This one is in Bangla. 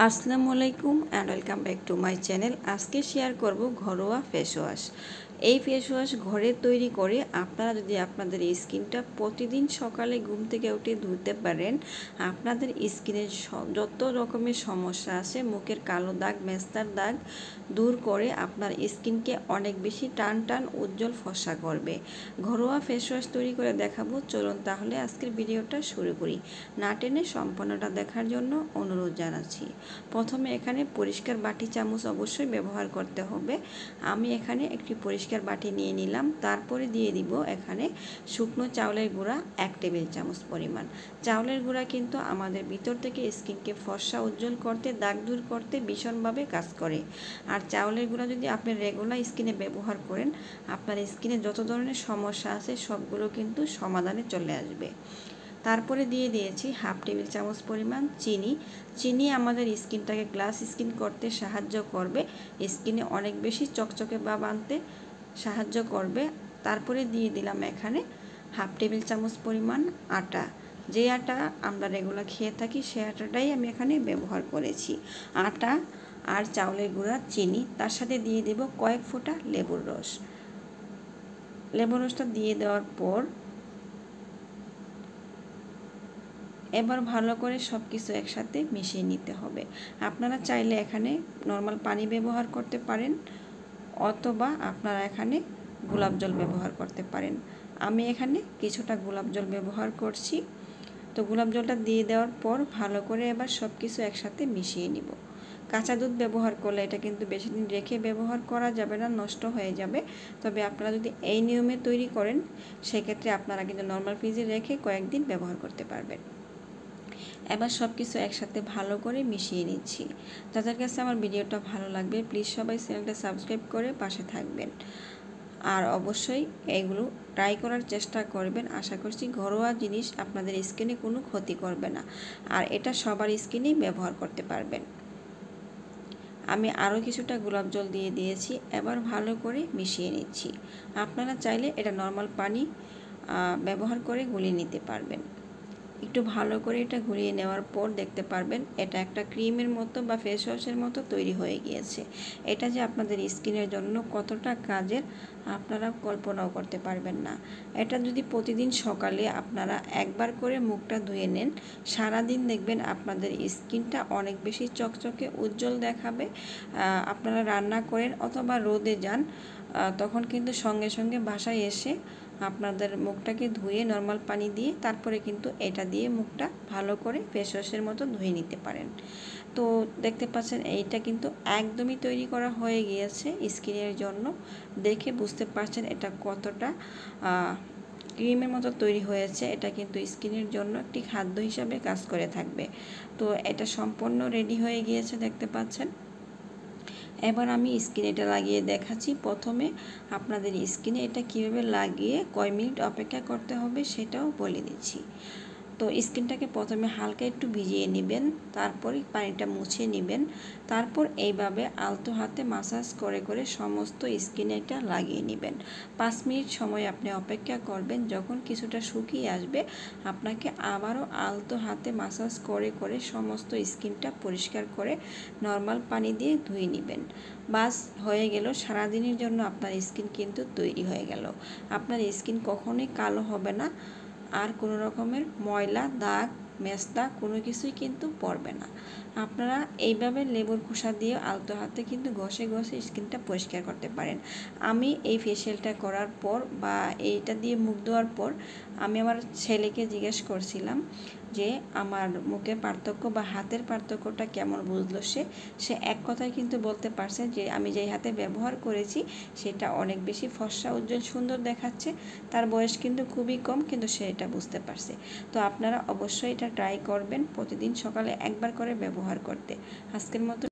আসসালামু আলাইকুম and welcome back to my channel. আজকে শেয়ার করব ঘরোয়া ফেস ওয়াশ। এই ফেস ওয়াশ ঘরে তৈরি করে আপনারা যদি আপনাদের স্কিনটা প্রতিদিন সকালে ঘুম থেকে উঠে ধুতে পারেন, আপনাদের স্কিনের যত রকমের সমস্যা আছে, মুখের কালো দাগ, মেস্তার দাগ দূর করে আপনার স্কিনকে অনেক বেশি টান টান উজ্জ্বল ফর্সা করবে। ঘরোয়া ফেস ওয়াশ তৈরি করে দেখাবো। চলুন তাহলে আজকের ভিডিওটা শুরু করি। না টেনে সম্পূর্ণটা দেখার জন্য অনুরোধ জানাচ্ছি। প্রথমে এখানে পরিষ্কার বাটি চামচ অবশ্যই ব্যবহার করতে হবে। আমি এখানে একটি পরিষ্কার বাটি নিয়ে নিলাম। তারপরে দিয়ে দিব এখানে শুকনো চাউলের গুঁড়া 1 টেবিল চামচ পরিমাণ। চাউলের গুঁড়া কিন্তু আমাদের ভিতর থেকে স্কিনকে ফর্সা উজ্জ্বল করতে, দাগ দূর করতে ভীষণভাবে কাজ করে। আর চাউলের গুঁড়া যদি আপনি রেগুলার স্কিনে ব্যবহার করেন, আপনার স্কিনে যত ধরনের সমস্যা আছে সবগুলো কিন্তু সমাধানে চলে আসবে। তারপরে দিয়ে দিয়েছি 1/2 টেবিল চামচ পরিমাণ চিনি। চিনি আমাদের স্কিনটাকে গ্লাস স্কিন করতে সাহায্য করবে, স্কিনে অনেক বেশি চকচকে ভাব আনতে সাহায্য করবে। তারপরে দিয়ে দিলাম এখানে 1/2 টেবিল চামচ পরিমাণ আটা। যে আটা আমরা রেগুলার খেয়ে থাকি সেই আটাটাই আমি এখানে ব্যবহার করেছি। আটা আর চাউলের গুঁড়া, চিনি, তার সাথে দিয়ে দেব কয়েক ফোঁটা লেবুর রস। লেবুর রসটা দিয়ে দেওয়ার পর এবার ভালো করে সব কিছু একসাথে মিশিয়ে নিতে হবে। আপনারা চাইলে এখানে নর্মাল পানি ব্যবহার করতে পারেন, অথবা আপনারা এখানে গোলাপ জল ব্যবহার করতে পারেন। আমি এখানে কিছুটা গোলাপ জল ব্যবহার করছি। তো গোলাপ জলটা দিয়ে দেওয়ার পর ভালো করে এবার সব কিছু একসাথে মিশিয়ে নিব। কাঁচা দুধ ব্যবহার করলে এটা কিন্তু বেশি দিন রেখে ব্যবহার করা যাবে না, নষ্ট হয়ে যাবে। তবে আপনারা যদি এই নিয়মে তৈরি করেন, সেক্ষেত্রে আপনারা কিন্তু নর্মাল ফ্রিজে রেখে কয়েকদিন ব্যবহার করতে পারবেন। এবার সব কিছু একসাথে ভালো করে মিশিয়ে নিচ্ছি। যাদের কাছে আমার ভিডিওটা ভালো লাগবে প্লিজ সবাই চ্যানেলটা সাবস্ক্রাইব করে পাশে থাকবেন। আর অবশ্যই এইগুলো ট্রাই করার চেষ্টা করবেন। আশা করছি ঘরোয়া জিনিস আপনাদের স্কিনে কোনো ক্ষতি করবে না, আর এটা সবার স্কিনেই ব্যবহার করতে পারবেন। আমি আরও কিছুটা গোলাপ জল দিয়ে দিয়েছি। এবার ভালো করে মিশিয়ে নিচ্ছি। আপনারা চাইলে এটা নর্মাল পানি ব্যবহার করে গুলিয়ে নিতে পারবেন। একটু ভালো করে এটা ঘুরিয়ে নেওয়ার পর দেখতে পারবেন এটা একটা ক্রিমের মতো বা ফেস ওয়াশের মতো তৈরি হয়ে গিয়েছে। এটা যে আপনাদের স্কিনের জন্য কতটা কাজের আপনারা কল্পনাও করতে পারবেন না। এটা যদি প্রতিদিন সকালে আপনারা একবার করে মুখটা ধুয়ে নেন, সারাদিন দেখবেন আপনাদের স্কিনটা অনেক বেশি চকচকে উজ্জ্বল দেখাবে। আপনারা রান্না করেন অথবা রোদে যান, তখন কিন্তু সঙ্গে সঙ্গে বাসায় এসে আপনাদের মুখটাকে ধুয়ে নর্মাল পানি দিয়ে তারপরে কিন্তু এটা দিয়ে মুখটা ভালো করে ফেস ওয়াশের মতো ধুয়ে নিতে পারেন। তো দেখতে পাচ্ছেন এইটা কিন্তু একদমই তৈরি করা হয়ে গিয়েছে স্কিনের জন্য। দেখে বুঝতে পারছেন এটা কতটা ক্রিমের মতো তৈরি হয়েছে। এটা কিন্তু স্কিনের জন্য একটি খাদ্য হিসাবে কাজ করে থাকবে। তো এটা সম্পূর্ণ রেডি হয়ে গিয়েছে দেখতে পাচ্ছেন। এবার আমি স্কিনে এটা লাগিয়ে দেখাচ্ছি। প্রথমে আপনাদের স্কিনে এটা কীভাবে লাগিয়ে কয় মিনিট অপেক্ষা করতে হবে সেটাও বলে দিচ্ছি। তো স্কিনটাকে প্রথমে হালকা একটু ভিজিয়ে নেবেন, তারপরে পানিটা মুছে নেবেন। তারপর এইভাবে আলতো হাতে মাসাজ করে করে সমস্ত স্কিনে এটা লাগিয়ে নেবেন। 5 মিনিট সময় আপনি অপেক্ষা করবেন। যখন কিছুটা শুকিয়ে আসবে, আপনাকে আবারও আলতো হাতে মাসাজ করে করে সমস্ত স্কিনটা পরিষ্কার করে নর্মাল পানি দিয়ে ধুয়ে নেবেন। বাস হয়ে গেল। সারাদিনের জন্য আপনার স্কিন কিন্তু তৈরি হয়ে গেল। আপনার স্কিন কখনোই কালো হবে না, আর কোনো রকমের ময়লা, দাগ, মেস্তা কোনো কিছুই কিন্তু পড়বে না। আপনারা এইভাবে লেবুর খোসা দিয়ে আলতো হাতে কিন্তু ঘষে ঘষে স্কিনটা পরিষ্কার করতে পারেন। আমি এই ফেশিয়ালটা করার পর বা এইটা দিয়ে মুখ ধোয়ার পর আমি আমার ছেলেকে জিজ্ঞেস করছিলাম যে আমার মুখের পার্থক্য বা হাতের পার্থক্যটা কেমন বুঝলো সে এক কথায় কিন্তু বলতে পারছে যে আমি যেই হাতে ব্যবহার করেছি সেটা অনেক বেশি ফর্সা, উজ্জ্বল, সুন্দর দেখাচ্ছে। তার বয়স কিন্তু খুবই কম, কিন্তু সে এটা বুঝতে পারছে। তো আপনারা অবশ্যই এটা ট্রাই করবেন প্রতিদিন সকালে একবার করে ব্যবহার করতে। আজকের মতো